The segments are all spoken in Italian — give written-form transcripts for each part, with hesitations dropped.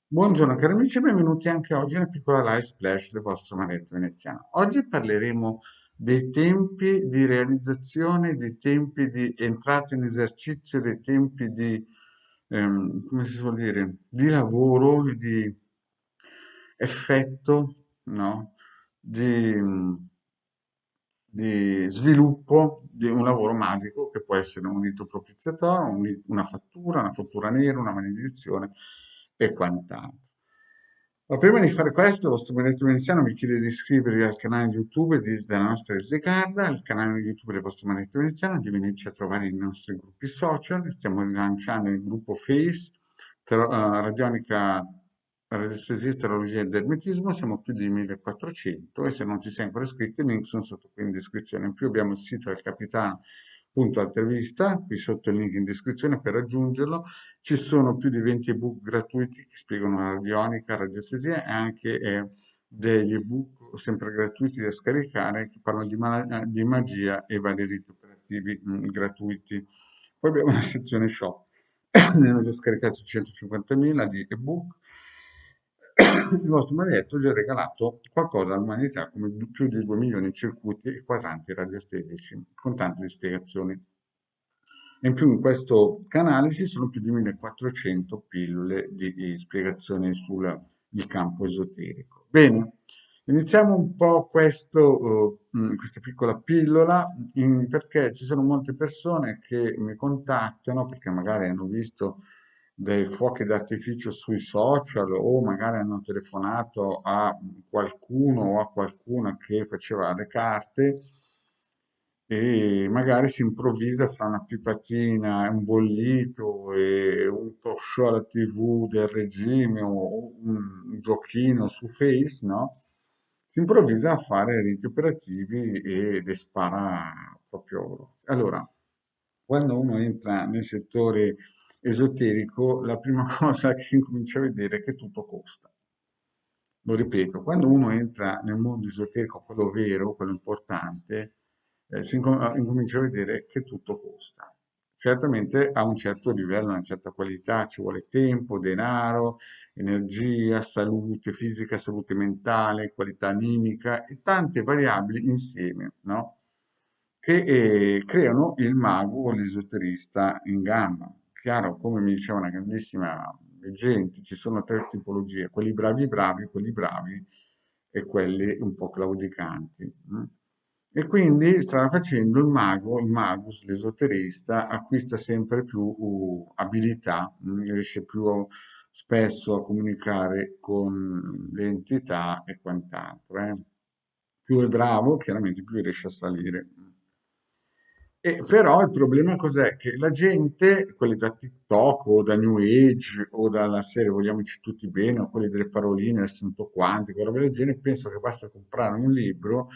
Buongiorno cari amici, benvenuti anche oggi nella piccola live splash del vostro Maretto Veneziano. Oggi parleremo dei tempi di realizzazione, dei tempi di entrata in esercizio, dei tempi di, come si suol dire, di lavoro, e di effetto, no? Di, di sviluppo di un lavoro magico che può essere un rito propiziatorio, una fattura nera, una maledizione e quant'altro. Ma prima di fare questo, il vostro benedetto veneziano vi chiede di iscrivervi al canale YouTube della nostra Ildegarda, al canale YouTube del vostro benedetto veneziano, di venirci a trovare nei nostri gruppi social. Stiamo rilanciando il gruppo Face, Radionica, Radiestesia, Teologia ed Ermetismo. Siamo più di 1400 e se non ci sei ancora iscritto, i link sono sotto qui in descrizione. In più abbiamo il sito del capitano. Intervista, qui sotto il link in descrizione per raggiungerlo. Ci sono più di 20 ebook gratuiti che spiegano la radionica, radiostesia e anche degli ebook sempre gratuiti da scaricare che parlano di magia e vari riti operativi gratuiti. Poi abbiamo una sezione shop, ne hanno già scaricato 150.000 di ebook. Il vostro maledetto ha già regalato qualcosa all'umanità come più di 2 milioni di circuiti e quadranti radiostetici con tante spiegazioni. E in più in questo canale ci sono più di 1400 pillole di spiegazioni sul il campo esoterico. Bene, iniziamo un po' questa piccola pillola perché ci sono molte persone che mi contattano perché magari hanno visto dei fuochi d'artificio sui social o magari hanno telefonato a qualcuno o a qualcuna che faceva le carte e magari si improvvisa fra una pipatina, un bollito e un talk show alla TV del regime o un giochino su Face, no? Si improvvisa a fare riti operativi e le spara proprio. Allora, quando uno entra nel settore esoterico, la prima cosa che incomincia a vedere è che tutto costa. Lo ripeto, quando uno entra nel mondo esoterico, quello vero, quello importante, incomincia a vedere che tutto costa. Certamente a un certo livello, a una certa qualità, ci vuole tempo, denaro, energia, salute fisica, salute mentale, qualità animica e tante variabili insieme, no? Che creano il mago o l'esoterista in gamba. Chiaro, come mi diceva una grandissima gente, ci sono tre tipologie, quelli bravi e quelli un po' claudicanti. E quindi strada facendo il mago, il magus, l'esoterista, acquista sempre più abilità, riesce più spesso a comunicare con le entità e quant'altro. Più è bravo, chiaramente più riesce a salire. E però il problema cos'è? Che la gente, quelli da TikTok o da New Age o dalla serie Vogliamoci tutti bene o quelli delle paroline, l'assunto quantico, roba del genere, penso che basta comprare un libro,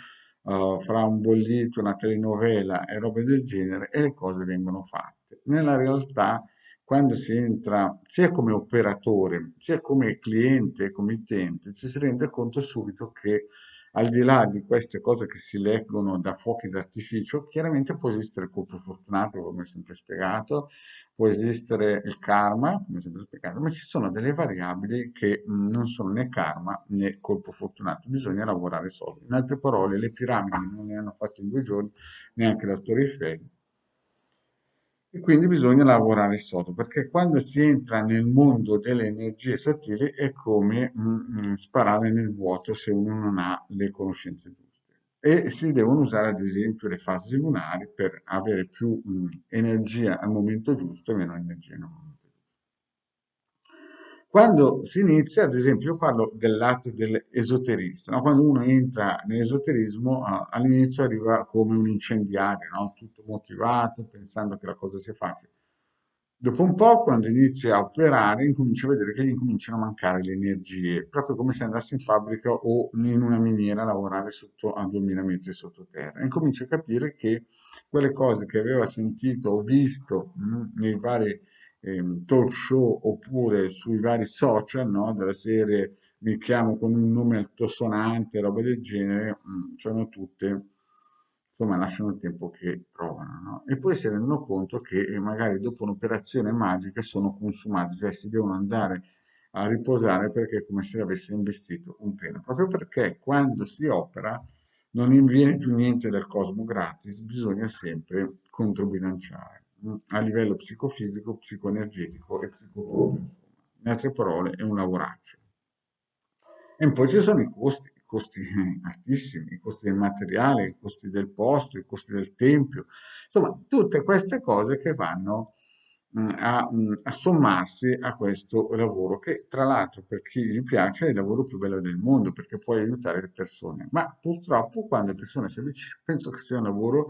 fra un bollito, una telenovela e robe del genere e le cose vengono fatte. Nella realtà, quando si entra sia come operatore, sia come cliente, come utente, ci si rende conto subito che al di là di queste cose che si leggono da fuochi d'artificio, chiaramente può esistere il colpo fortunato, come ho sempre spiegato, può esistere il karma, come ho sempre spiegato, ma ci sono delle variabili che non sono né karma né colpo fortunato, bisogna lavorare soldi. In altre parole, le piramidi non ne hanno fatto in 2 giorni, neanche la Torre Eiffel, e quindi bisogna lavorare sodo, perché quando si entra nel mondo delle energie sottili è come sparare nel vuoto se uno non ha le conoscenze giuste. E si devono usare ad esempio le fasi lunari per avere più energia al momento giusto e meno energia al momento giusto. Quando si inizia, ad esempio, io parlo del lato dell'esoterista, no? Quando uno entra nell'esoterismo, all'inizio arriva come un incendiario, no? Tutto motivato, pensando che la cosa sia facile. Dopo un po', quando inizi a operare, incominci a vedere che gli incominciano a mancare le energie, proprio come se andassi in fabbrica o in una miniera a lavorare sotto a 2000 metri sottoterra. Incominci a capire che quelle cose che aveva sentito o visto nei vari talk show oppure sui vari social, no? Della serie mi chiamo con un nome altosonante, roba del genere, sono tutte, insomma, lasciano il tempo che trovano, no? E poi si rendono conto che magari dopo un'operazione magica sono consumati, cioè si devono andare a riposare perché è come se avesse investito un treno, proprio perché quando si opera non viene giù niente del cosmo gratis, bisogna sempre controbilanciare a livello psicofisico, psicoenergetico e psicologico. In altre parole, è un lavoraccio. E poi ci sono i costi altissimi, i costi del materiale, i costi del posto, i costi del tempio, insomma, tutte queste cose che vanno a sommarsi a questo lavoro, che tra l'altro per chi gli piace è il lavoro più bello del mondo, perché puoi aiutare le persone. Ma purtroppo quando le persone si avvicinano, penso che sia un lavoro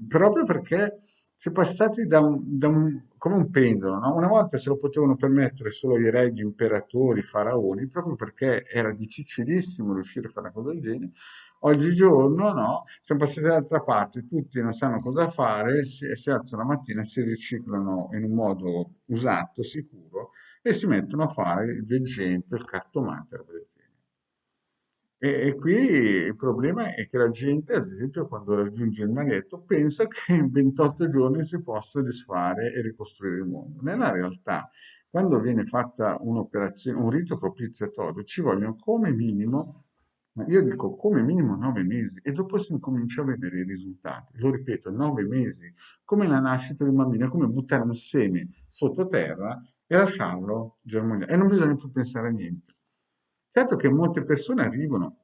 proprio perché si è passati come un pendolo, no? Una volta se lo potevano permettere solo i re, gli imperatori, i faraoni, proprio perché era difficilissimo riuscire a fare una cosa del genere. Oggigiorno, no? Siamo passati dall'altra parte, tutti non sanno cosa fare, si alzano la mattina, si riciclano in un modo usato, sicuro, e si mettono a fare il veggente, il cartomante, roba del genere. E qui il problema è che la gente, ad esempio, quando raggiunge il maghetto, pensa che in 28 giorni si possa disfare e ricostruire il mondo. Nella realtà, quando viene fatta un'operazione, un rito propiziatorio, ci vogliono come minimo, ma io dico come minimo 9 mesi, e dopo si incomincia a vedere i risultati. Lo ripeto, 9 mesi, come la nascita di un bambino, è come buttare un seme sottoterra e lasciarlo germogliare. E non bisogna più pensare a niente. Certo che molte persone arrivano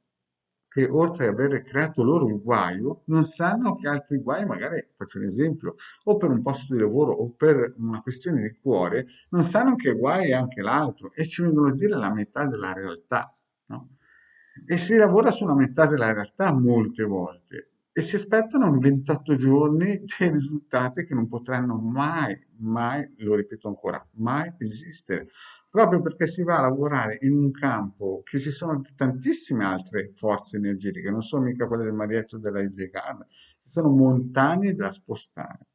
che oltre ad aver creato loro il guaio, non sanno che altri guai, magari faccio un esempio, o per un posto di lavoro o per una questione di cuore, non sanno che guai è anche l'altro e ci vengono a dire la metà della realtà, no? E si lavora su una metà della realtà molte volte e si aspettano in 28 giorni dei risultati che non potranno mai, mai, lo ripeto ancora, mai esistere proprio perché si va a lavorare in un campo che ci sono tantissime altre forze energetiche, non sono mica quelle del Marietto della Hildegard, ci sono montagne da spostare.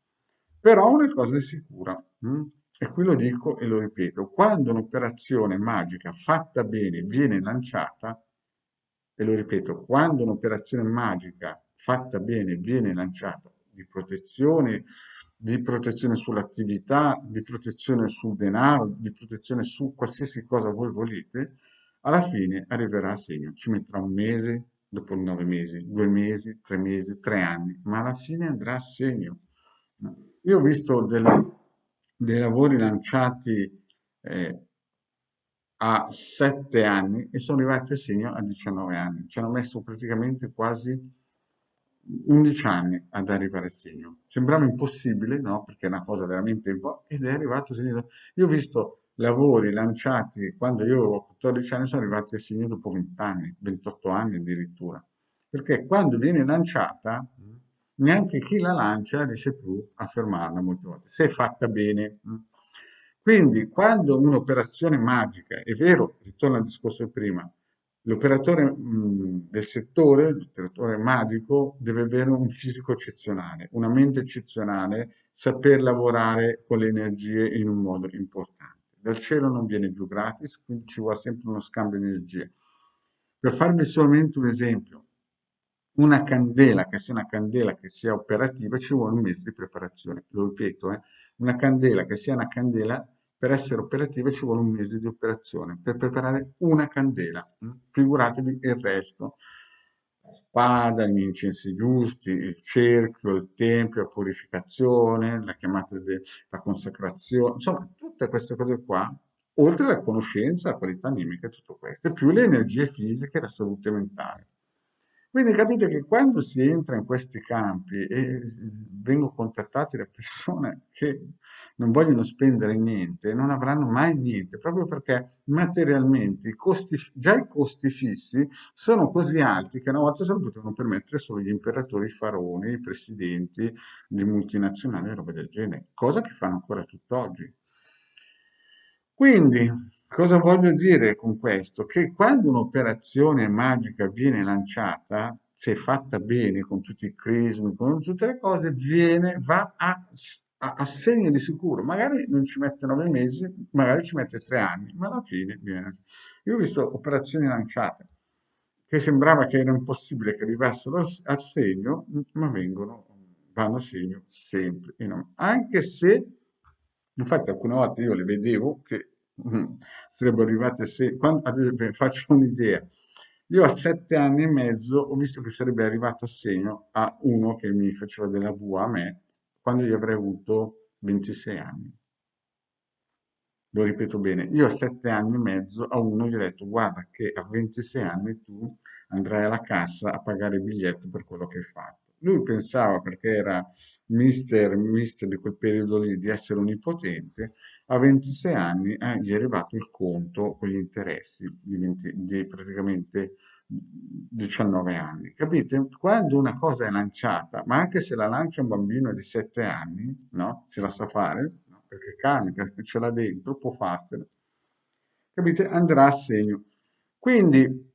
Però una cosa è sicura, e qui lo dico e lo ripeto, quando un'operazione magica fatta bene viene lanciata, e lo ripeto, quando un'operazione magica fatta bene viene lanciata di protezione sull'attività, di protezione sul denaro, di protezione su qualsiasi cosa voi volete, alla fine arriverà a segno. Ci metterà un mese, dopo 9 mesi, 2 mesi, 3 mesi, 3 anni, ma alla fine andrà a segno. Io ho visto dei lavori lanciati eh, a 7 anni e sono arrivati a segno a 19 anni. Ci hanno messo praticamente quasi 11 anni ad arrivare a segno. Sembrava impossibile, no? Perché è una cosa veramente ed è arrivato a segno. Io ho visto lavori lanciati quando io avevo 14 anni, sono arrivati a segno dopo 20 anni, 28 anni addirittura. Perché quando viene lanciata, neanche chi la lancia riesce più a fermarla molte volte, se è fatta bene. Quindi, quando un'operazione magica, è vero, ritorno al discorso di prima, l'operatore del settore, l'operatore magico, deve avere un fisico eccezionale, una mente eccezionale, saper lavorare con le energie in un modo importante. Dal cielo non viene giù gratis, quindi ci vuole sempre uno scambio di energie. Per farvi solamente un esempio, una candela che sia operativa ci vuole un mese di preparazione. Lo ripeto, una candela che sia una candela per essere operativa ci vuole un mese di operazione per preparare una candela. Figuratevi il resto. La spada, gli incensi giusti, il cerchio, il tempio, la purificazione, la consacrazione, insomma, tutte queste cose qua, oltre alla conoscenza, la qualità animica e tutto questo, e più le energie fisiche e la salute mentale. Quindi capite che quando si entra in questi campi e vengo contattati da persone che non vogliono spendere niente, non avranno mai niente, proprio perché materialmente già i costi fissi sono così alti che una volta se lo potevano permettere solo gli imperatori, i faraoni, i presidenti di multinazionali e robe del genere, cosa che fanno ancora tutt'oggi. Quindi, cosa voglio dire con questo? Che quando un'operazione magica viene lanciata, se fatta bene, con tutti i crismi, con tutte le cose, va a segno di sicuro. Magari non ci mette 9 mesi, magari ci mette 3 anni, ma alla fine viene. Io ho visto operazioni lanciate che sembrava che era impossibile che arrivassero a segno, ma vanno a segno sempre. Anche se, infatti, alcune volte io le vedevo che Mm. Sarebbero arrivate se, ad esempio, faccio un'idea. Io a 7 anni e mezzo ho visto che sarebbe arrivato a segno a uno che mi faceva della VUA a me quando io avrei avuto 26 anni. Lo ripeto bene, io a 7 anni e mezzo a uno gli ho detto guarda che a 26 anni tu andrai alla cassa a pagare il biglietto per quello che hai fatto. Lui pensava, perché era mister di quel periodo lì, di essere onnipotente, a 26 anni gli è arrivato il conto con gli interessi di praticamente 19 anni. Capite? Quando una cosa è lanciata, ma anche se la lancia un bambino di 7 anni, no? Se la sa fare, no? Perché carica, ce l'ha dentro, può farsela, capite? Andrà a segno. Quindi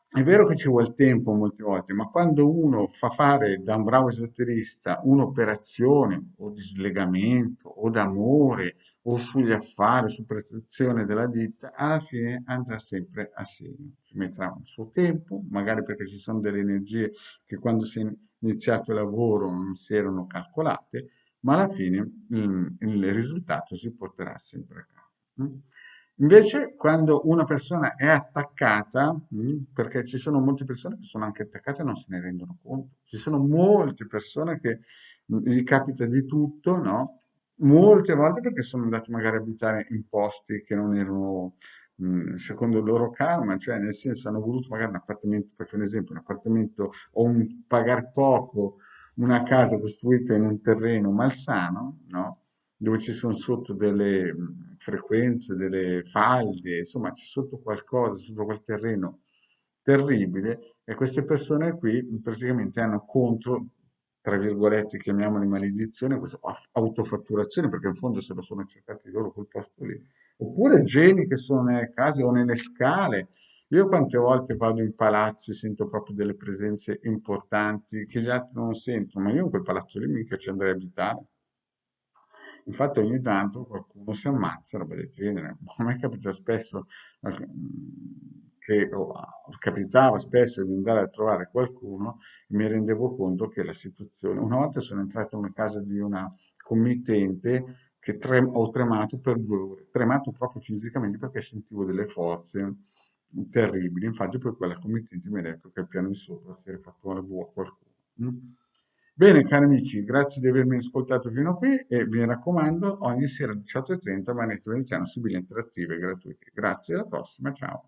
è vero che ci vuole tempo molte volte, ma quando uno fa fare da un bravo esoterista un'operazione o di slegamento o d'amore o sugli affari, su prestazione della ditta, alla fine andrà sempre a segno. Ci metterà il suo tempo, magari perché ci sono delle energie che quando si è iniziato il lavoro non si erano calcolate, ma alla fine il risultato si porterà sempre a casa. Mm? Invece, quando una persona è attaccata, perché ci sono molte persone che sono anche attaccate e non se ne rendono conto, ci sono molte persone che gli capita di tutto, no? Molte volte perché sono andati magari a abitare in posti che non erano secondo il loro karma, cioè nel senso hanno voluto magari un appartamento, faccio un esempio, un appartamento o un pagare poco, una casa costruita in un terreno malsano, no? Dove ci sono sotto delle frequenze, delle falde, insomma c'è sotto qualcosa, sotto quel terreno terribile e queste persone qui praticamente hanno contro, tra virgolette, chiamiamole maledizione, questa autofatturazione, perché in fondo se lo sono cercati loro quel posto lì. Oppure geni che sono nelle case o nelle scale. Io quante volte vado in palazzi, sento proprio delle presenze importanti che gli altri non sentono, ma io in quel palazzo lì mica ci andrei a abitare. Infatti ogni tanto qualcuno si ammazza, roba del genere. A me capita spesso capitava spesso di andare a trovare qualcuno e mi rendevo conto che la situazione. Una volta sono entrato in una casa di una committente che ho tremato per 2 ore, tremato proprio fisicamente perché sentivo delle forze terribili. Infatti poi quella committente mi ha detto che al piano di sopra si era fatto una buca a qualcuno. Mm? Bene, cari amici, grazie di avermi ascoltato fino a qui e vi raccomando, ogni sera alle 18:30 Manetto Veneziano su Bile Interattive gratuiti. Grazie, alla prossima, ciao.